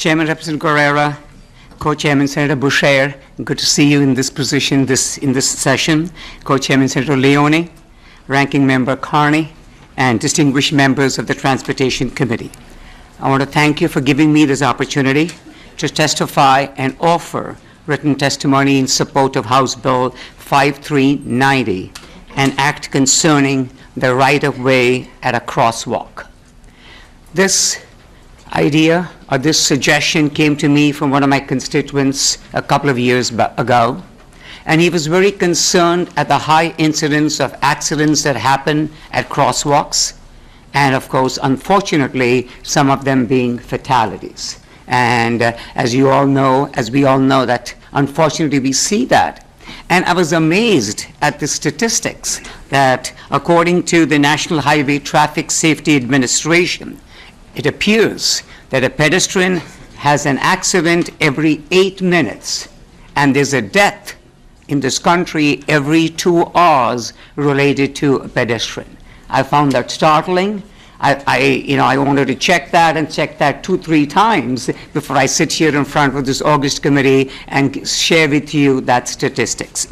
Chairman Representative Guerrera, Co-Chairman Senator Boucher, good to see you in this position in this session. Co-Chairman Senator Leone, Ranking Member Carney, and distinguished members of the Transportation Committee. I want to thank you for giving me this opportunity to testify and offer written testimony in support of House Bill 5390, an act concerning the right-of-way at a crosswalk. This idea or this suggestion came to me from one of my constituents a couple of years ago, and he was very concerned at the high incidence of accidents that happen at crosswalks, and of course, unfortunately, some of them being fatalities. And as we all know, that unfortunately we see that. And I was amazed at the statistics that according to the National Highway Traffic Safety Administration, it appears that a pedestrian has an accident every 8 minutes, and there's a death in this country every 2 hours related to a pedestrian. I found that startling. I wanted to check that 2-3 times before I sit here in front of this august committee and share with you that statistics.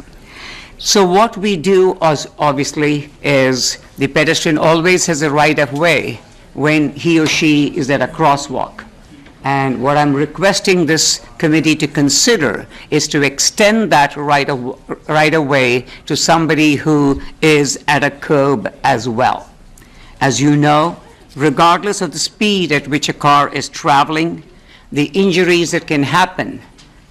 So what we do obviously is the pedestrian always has a right of way when he or she is at a crosswalk. And what I'm requesting this committee to consider is to extend that right of way to somebody who is at a curb as well. As you know, regardless of the speed at which a car is traveling, the injuries that can happen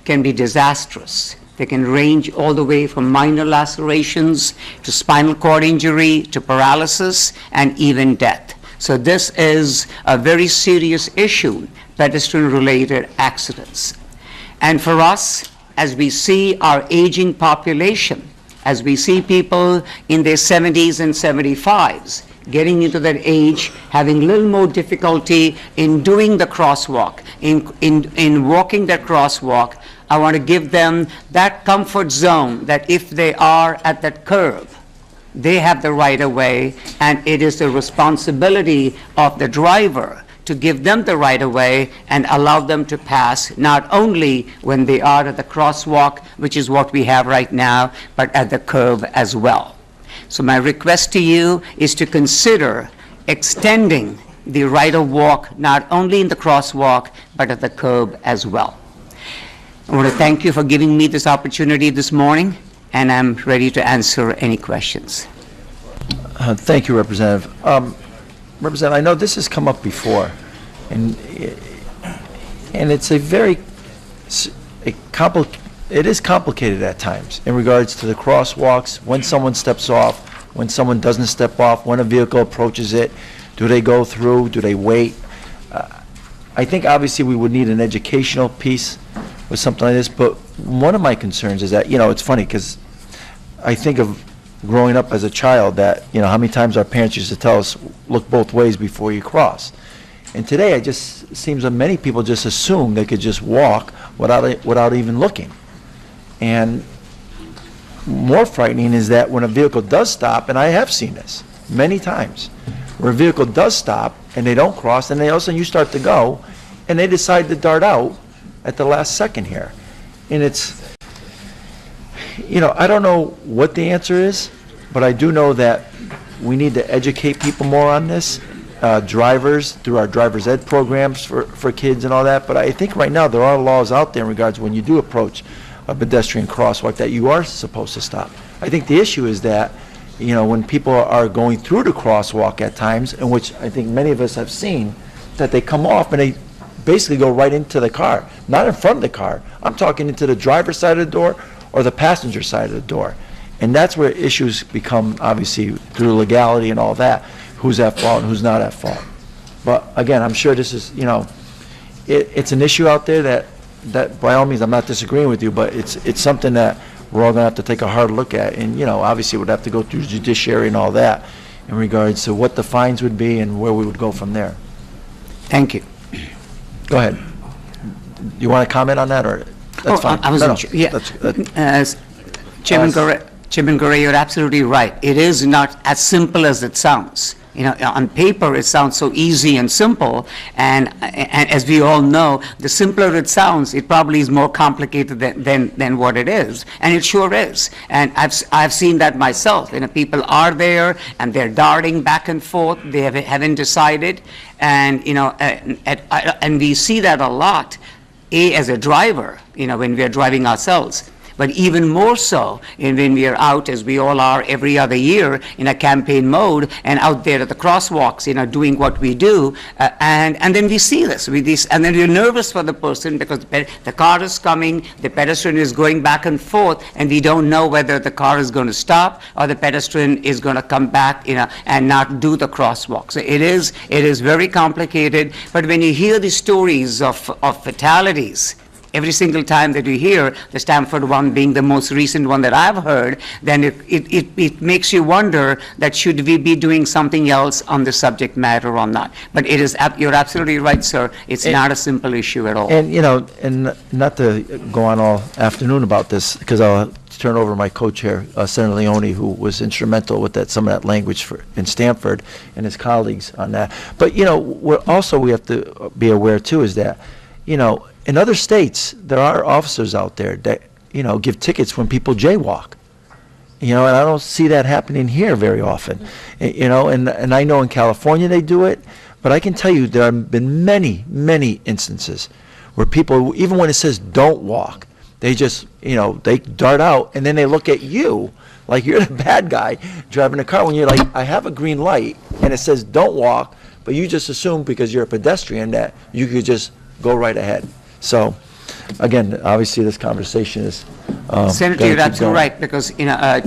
can be disastrous. They can range all the way from minor lacerations to spinal cord injury to paralysis and even death. So this is a very serious issue, pedestrian-related accidents. And for us, as we see our aging population, as we see people in their 70s and 75s, getting into that age, having a little more difficulty in doing the crosswalk, in walking that crosswalk, I want to give them that comfort zone that if they are at that curb, they have the right of way, and it is the responsibility of the driver to give them the right of way and allow them to pass, not only when they are at the crosswalk, which is what we have right now, but at the curb as well. So my request to you is to consider extending the right of walk, not only in the crosswalk, but at the curb as well. I want to thank you for giving me this opportunity this morning, and I'm ready to answer any questions. Thank you, Representative. Representative, I know this has come up before, and it's it is complicated at times in regards to the crosswalks, when someone steps off, when someone doesn't step off, when a vehicle approaches it, do they go through, do they wait? I think obviously we would need an educational piece with something like this, but one of my concerns is that, it's funny because I think of growing up as a child that, how many times our parents used to tell us, look both ways before you cross. And today it just seems that many people just assume they could just walk without even looking. And more frightening is that when a vehicle does stop, and I have seen this many times, where a vehicle does stop and they don't cross, and then all of a sudden you start to go, and they decide to dart out at the last second here. And it's, I don't know what the answer is, but I do know that we need to educate people more on this, drivers, through our driver's ed programs for kids and all that. But I think right now there are laws out there in regards when you do approach a pedestrian crosswalk that you are supposed to stop. I think the issue is that, when people are going through the crosswalk at times, in which I think many of us have seen, that they come off and they basically go right into the car, not in front of the car. I'm talking into the driver's side of the door or the passenger side of the door. And that's where issues become, obviously, through legality and all that, who's at fault and who's not at fault. But again, I'm sure this is, it's an issue out there that by all means, I'm not disagreeing with you, but it's something that we're all going to have to take a hard look at. And, obviously we'd have to go through judiciary and all that in regards to what the fines would be and where we would go from there. Thank you. Go ahead. You want to comment on that, or that's fine? I was Chairman Gurray, you're absolutely right. It is not as simple as it sounds. You know, on paper, it sounds so easy and simple, and as we all know, the simpler it sounds, it probably is more complicated than what it is, and it sure is. And I've seen that myself. You know, people are there, and they're darting back and forth. They haven't decided, and you know, and we see that a lot. As a driver, you know, when we are driving ourselves. But even more so when we are out, as we all are every other year, in a campaign mode and out there at the crosswalks, you know, doing what we do, and then we see this, and then we're nervous for the person because the car is coming, the pedestrian is going back and forth, and we don't know whether the car is going to stop or the pedestrian is going to come back, you know, and not do the crosswalk. So it is very complicated. But when you hear the stories of fatalities, every single time that we hear, the Stanford one being the most recent one that I've heard, then it makes you wonder that should we be doing something else on the subject matter or not. But you're absolutely right, sir. It's not a simple issue at all. And, you know, and not to go on all afternoon about this, because I'll turn over my co-chair, Senator Leone, who was instrumental with some of that language in Stanford, and his colleagues on that. But, you know, we have to be aware, too, is that, you know, in other states, there are officers out there that, you know, give tickets when people jaywalk. You know, and I don't see that happening here very often. You know, and I know in California they do it, but I can tell you there have been many, many instances where people, even when it says don't walk, they just, you know, they dart out and then they look at you like you're the bad guy driving a car when you're like, I have a green light and it says don't walk, but you just assume because you're a pedestrian that you could just go right ahead. So, again, obviously this conversation is Senator, you're absolutely right, because you know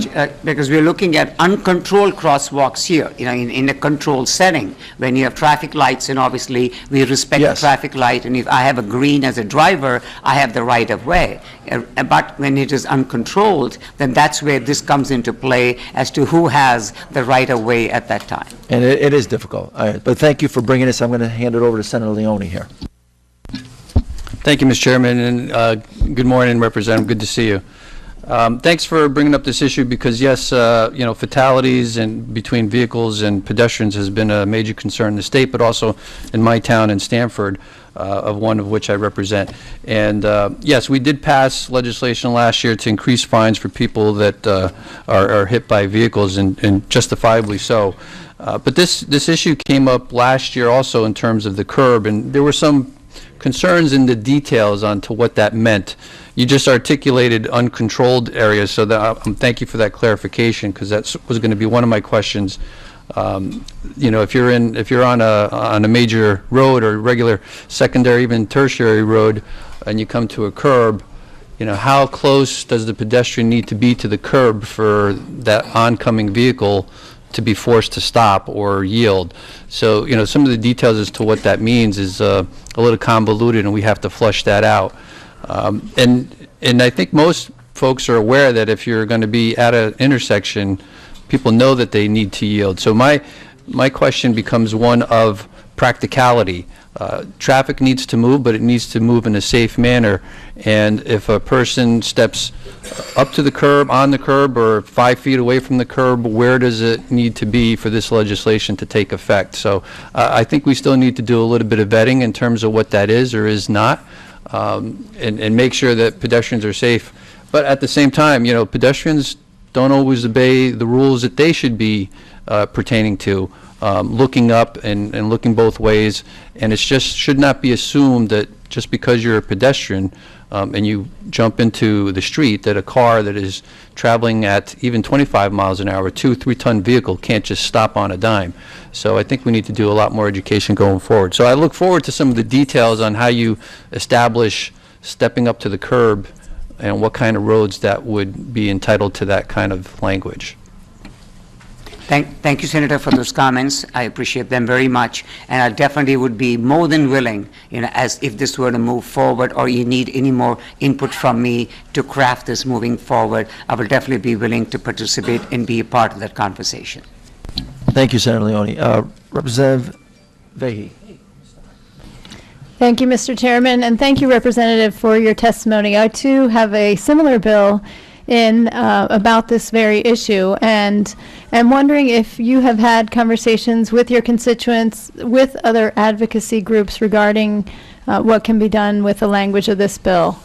because we're looking at uncontrolled crosswalks here. You know, in a controlled setting, when you have traffic lights, and obviously we respect the traffic light, and if I have a green as a driver, I have the right of way. But when it is uncontrolled, then that's where this comes into play as to who has the right of way at that time. And it is difficult. All right, but thank you for bringing this. I'm going to hand it over to Senator Leone here. Thank you, Mr. Chairman, and good morning, Representative. Good to see you. Thanks for bringing up this issue because, yes, you know, fatalities between vehicles and pedestrians has been a major concern in the state, but also in my town in Stamford, of one of which I represent. And yes, we did pass legislation last year to increase fines for people that are hit by vehicles, and justifiably so. But this issue came up last year also in terms of the curb, and there were some concerns in the details on to what that meant. You just articulated uncontrolled areas, so that thank you for that clarification, because that was going to be one of my questions. You know, if you're on a major road or regular secondary, even tertiary road, and you come to a curb, you know, how close does the pedestrian need to be to the curb for that oncoming vehicle to be forced to stop or yield? So, you know, some of the details as to what that means is a little convoluted, and we have to flush that out. And I think most folks are aware that if you're going to be at an intersection, people know that they need to yield. So my question becomes one of practicality. Traffic needs to move, but it needs to move in a safe manner. And if a person steps up to the curb, on the curb, or 5 feet away from the curb, where does it need to be for this legislation to take effect? So I think we still need to do a little bit of vetting in terms of what that is or is not, and make sure that pedestrians are safe. But at the same time, you know, pedestrians don't always obey the rules that they should be pertaining to. Looking up and looking both ways, and it just should not be assumed that just because you're a pedestrian and you jump into the street, that a car that is traveling at even 25 miles an hour, 2-3 ton vehicle, can't just stop on a dime. So I think we need to do a lot more education going forward. So I look forward to some of the details on how you establish stepping up to the curb and what kind of roads that would be entitled to that kind of language. Thank you, Senator, for those comments. I appreciate them very much, and I definitely would be more than willing, you know, as if this were to move forward, or you need any more input from me to craft this moving forward, I will definitely be willing to participate and be a part of that conversation. Thank you, Senator Leone. Representative Vahey. Thank you, Mr. Chairman, and thank you, Representative, for your testimony. I, too, have a similar bill in about this very issue, and I'm wondering if you have had conversations with your constituents, with other advocacy groups regarding what can be done with the language of this bill.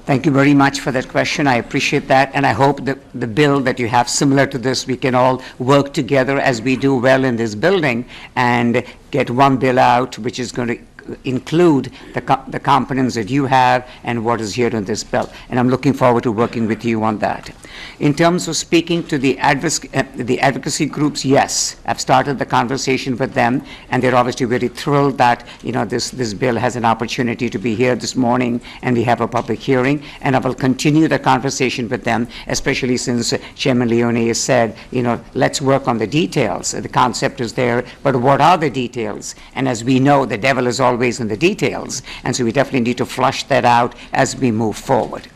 Thank you very much for that question. I appreciate that, and I hope that the bill that you have similar to this, we can all work together as we do well in this building and get one bill out which is going to include the components that you have and what is here in this bill. And I'm looking forward to working with you on that. In terms of speaking to the advocacy groups, yes, I've started the conversation with them, and they're obviously very thrilled that this bill has an opportunity to be here this morning, and we have a public hearing. And I will continue the conversation with them, especially since Chairman Leone has said, let's work on the details. The concept is there, but what are the details? And as we know, the devil is always in the details, and so we definitely need to flush that out as we move forward.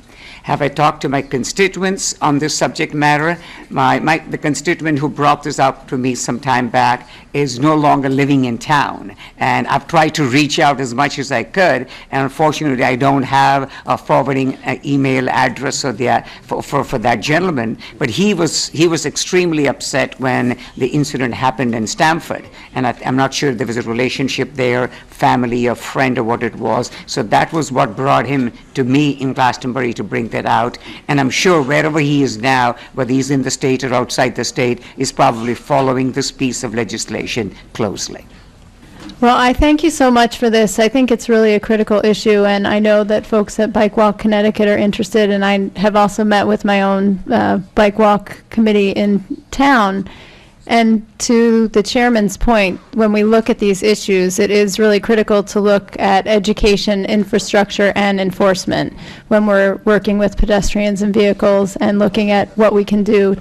Have I talked to my constituents on this subject matter? The constituent who brought this up to me some time back is no longer living in town, and I've tried to reach out as much as I could, and unfortunately I don't have a forwarding email address for that gentleman, but he was extremely upset when the incident happened in Stamford, and I'm not sure if there was a relationship there, family or friend or what it was, so that was what brought him to me in Glastonbury to bring that out, and I'm sure wherever he is now, whether he's in the state or outside the state, is probably following this piece of legislation closely. Well, I thank you so much for this. I think it's really a critical issue, and I know that folks at Bike Walk Connecticut are interested, and I have also met with my own Bike Walk committee in town. And to the chairman's point, when we look at these issues, it is really critical to look at education, infrastructure, and enforcement when we're working with pedestrians and vehicles and looking at what we can do.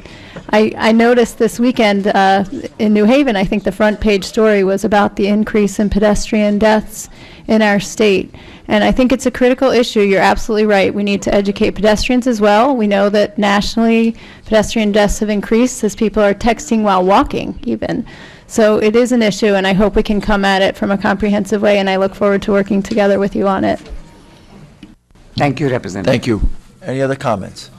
I noticed this weekend in New Haven, I think the front page story was about the increase in pedestrian deaths in our state. And I think it's a critical issue. You're absolutely right. We need to educate pedestrians as well. We know that nationally pedestrian deaths have increased as people are texting while walking even. So it is an issue, and I hope we can come at it from a comprehensive way, and I look forward to working together with you on it. Thank you, Representative. Thank you. Any other comments?